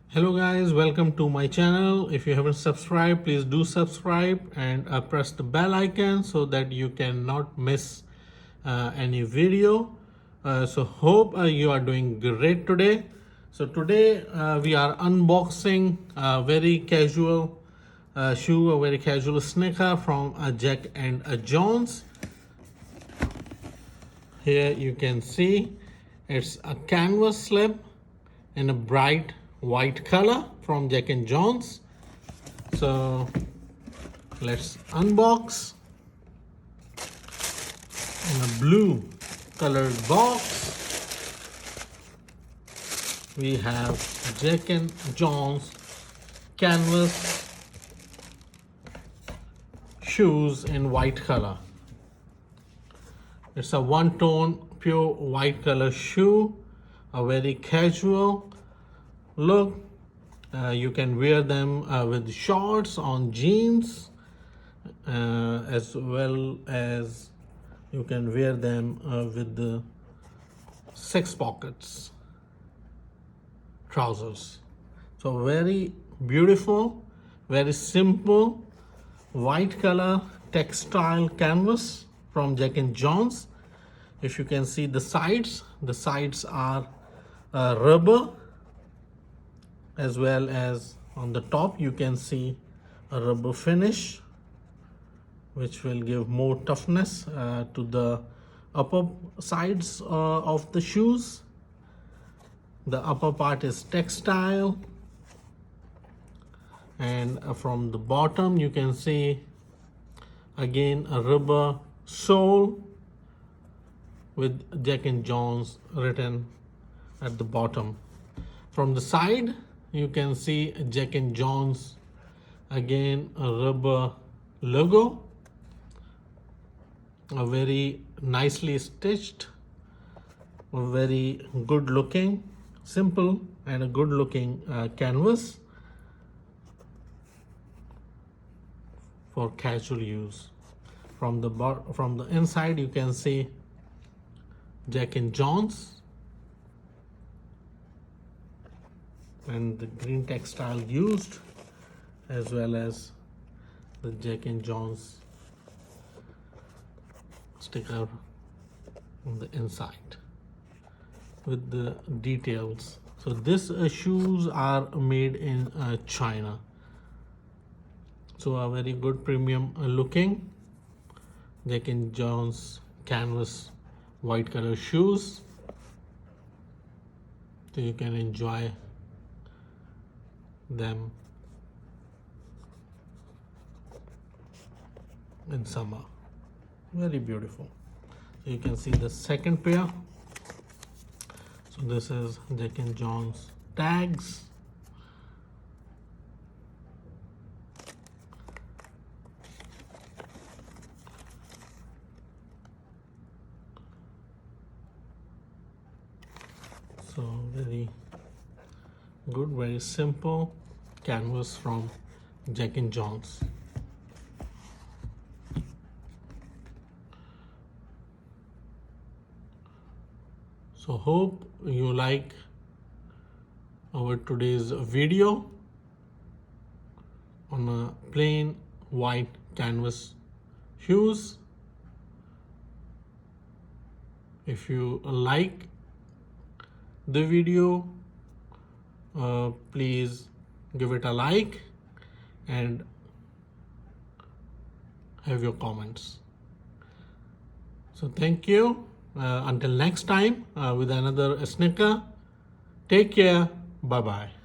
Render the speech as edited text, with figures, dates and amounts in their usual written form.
Hello guys, welcome to my channel. If you haven't subscribed, please do subscribe and press the bell icon so that you cannot miss any video. So hope you are doing great today. So today we are unboxing a very casual shoe, a very casual sneaker from Jack and Jones. Here you can see it's a canvas slip in a bright white color from Jack and Jones. So let's unbox. In a blue colored box we have Jack and Jones canvas shoes in white color. It's a one-tone pure white color shoe, a very casual look. You can wear them with shorts on jeans, as well as you can wear them with the 6 pockets trousers. So very beautiful, very simple white color textile canvas from Jack and Jones. If you can see the sides are rubber, as well as on the top you can see a rubber finish, which will give more toughness to the upper sides of the shoes. The upper part is textile, and from the bottom you can see again a rubber sole with Jack and Jones written at the bottom. From the side you can see Jack and Jones, again a rubber logo, a very nicely stitched, a very good looking, simple and a good looking canvas for casual use. From the inside you can see Jack and Jones and the green textile used, as well as the Jack and Jones sticker on the inside with the details. So this shoes are made in China. So a very good premium looking Jack and Jones canvas white color shoes. So you can enjoy them in summer. Very beautiful. So you can see the second pair. So this is Jack and Jones tags. So very good, very simple canvas from Jack and Jones. So hope you like our today's video on a plain white canvas shoes. If you like the video, please give it a like and have your comments. So thank you. Until next time with another sneaker. Take care. Bye bye.